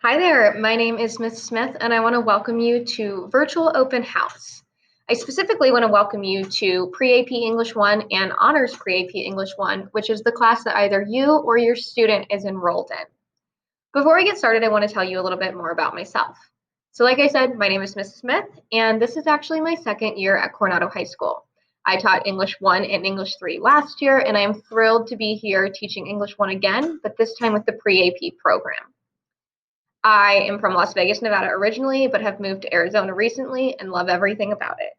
Hi there, my name is Miss Smith, and I want to welcome you to Virtual Open House. I specifically want to welcome you to Pre-AP English 1 and Honors Pre-AP English 1, which is the class that either you or your student is enrolled in. Before we get started, I want to tell you a little bit more about myself. So like I said, my name is Miss Smith, and this is actually my second year at Coronado High School. I taught English 1 and English 3 last year, and I am thrilled to be here teaching English 1 again, but this time with the Pre-AP program. I am from Las Vegas, Nevada originally, but have moved to Arizona recently and love everything about it.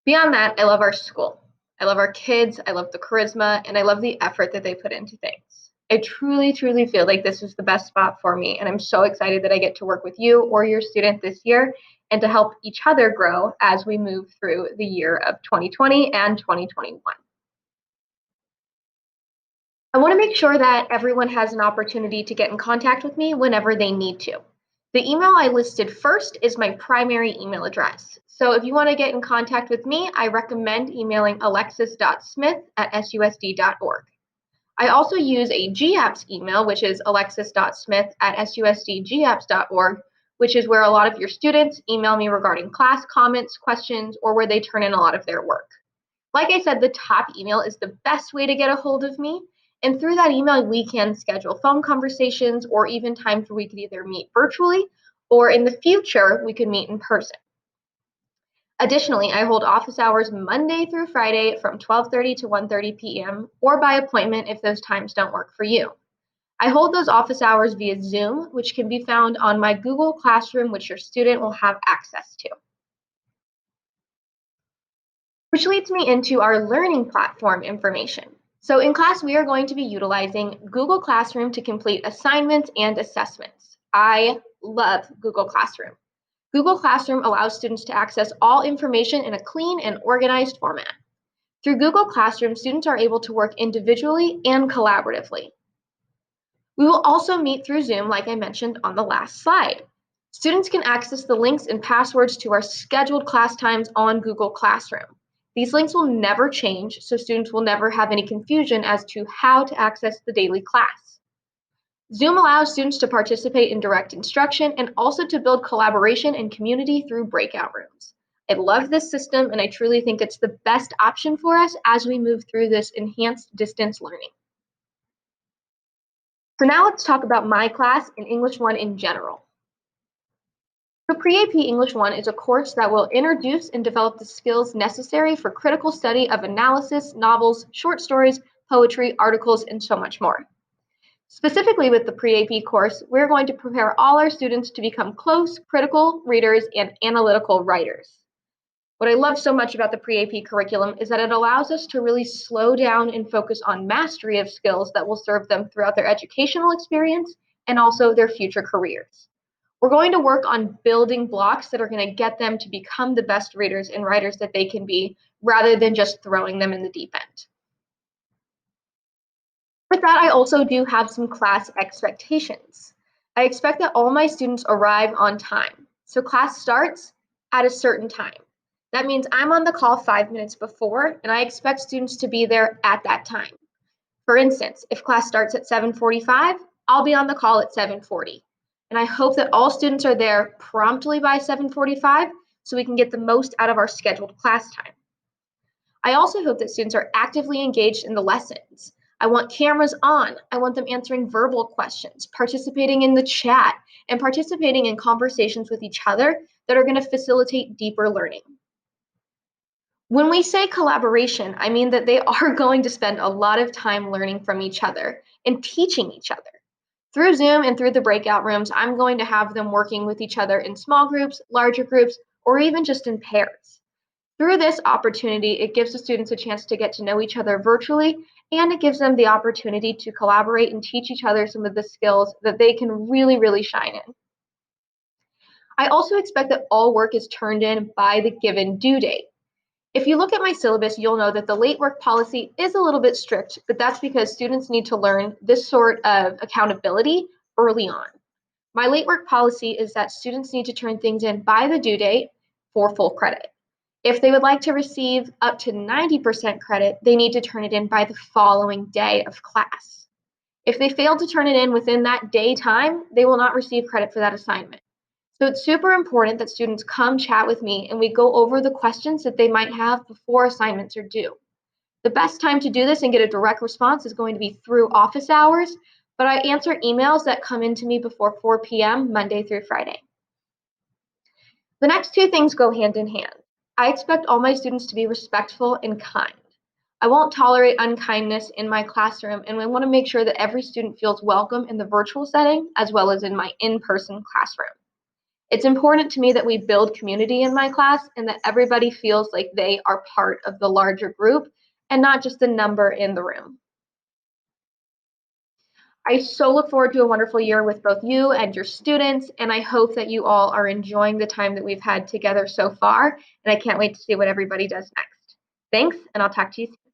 Beyond that, I love our school. I love our kids, I love the charisma, and I love the effort that they put into things. I truly, truly feel like this is the best spot for me, and I'm so excited that I get to work with you or your student this year and to help each other grow as we move through the year of 2020 and 2021. I want to make sure that everyone has an opportunity to get in contact with me whenever they need to. The email I listed first is my primary email address. So if you want to get in contact with me, I recommend emailing alexis.smith@susd.org. I also use a GAPS email, which is alexis.smith@susdgaps.org, which is where a lot of your students email me regarding class comments, questions, or where they turn in a lot of their work. Like I said, the top email is the best way to get a hold of me. And through that email, we can schedule phone conversations or even times where we could either meet virtually or in the future, we could meet in person. Additionally, I hold office hours Monday through Friday from 12:30 to 1:30 p.m. or by appointment if those times don't work for you. I hold those office hours via Zoom, which can be found on my Google Classroom, which your student will have access to. Which leads me into our learning platform information. So in class, we are going to be utilizing Google Classroom to complete assignments and assessments. I love Google Classroom. Google Classroom allows students to access all information in a clean and organized format. Through Google Classroom, students are able to work individually and collaboratively. We will also meet through Zoom, like I mentioned on the last slide. Students can access the links and passwords to our scheduled class times on Google Classroom. These links will never change, so students will never have any confusion as to how to access the daily class. Zoom allows students to participate in direct instruction and also to build collaboration and community through breakout rooms. I love this system, and I truly think it's the best option for us as we move through this enhanced distance learning. So now let's talk about my class and English 1 in general. So Pre-AP English 1 is a course that will introduce and develop the skills necessary for critical study of analysis, novels, short stories, poetry, articles, and so much more. Specifically with the Pre-AP course, we're going to prepare all our students to become close, critical readers and analytical writers. What I love so much about the Pre-AP curriculum is that it allows us to really slow down and focus on mastery of skills that will serve them throughout their educational experience and also their future careers. We're going to work on building blocks that are going to get them to become the best readers and writers that they can be, rather than just throwing them in the deep end. With that, I also do have some class expectations. I expect that all my students arrive on time. So class starts at a certain time. That means I'm on the call 5 minutes before, and I expect students to be there at that time. For instance, if class starts at 7:45, I'll be on the call at 7:40. And I hope that all students are there promptly by 7:45 so we can get the most out of our scheduled class time. I also hope that students are actively engaged in the lessons. I want cameras on. I want them answering verbal questions, participating in the chat, and participating in conversations with each other that are going to facilitate deeper learning. When we say collaboration, I mean that they are going to spend a lot of time learning from each other and teaching each other. Through Zoom and through the breakout rooms, I'm going to have them working with each other in small groups, larger groups, or even just in pairs. Through this opportunity, it gives the students a chance to get to know each other virtually, and it gives them the opportunity to collaborate and teach each other some of the skills that they can really, really shine in. I also expect that all work is turned in by the given due date. If you look at my syllabus, you'll know that the late work policy is a little bit strict, but that's because students need to learn this sort of accountability early on. My late work policy is that students need to turn things in by the due date for full credit. If they would like to receive up to 90% credit, they need to turn it in by the following day of class. If they fail to turn it in within that day time, they will not receive credit for that assignment. So it's super important that students come chat with me and we go over the questions that they might have before assignments are due. The best time to do this and get a direct response is going to be through office hours, but I answer emails that come into me before 4 p.m. Monday through Friday. The next two things go hand in hand. I expect all my students to be respectful and kind. I won't tolerate unkindness in my classroom, and I want to make sure that every student feels welcome in the virtual setting as well as in my in-person classroom. It's important to me that we build community in my class and that everybody feels like they are part of the larger group and not just a number in the room. I so look forward to a wonderful year with both you and your students, and I hope that you all are enjoying the time that we've had together so far, and I can't wait to see what everybody does next. Thanks, and I'll talk to you soon.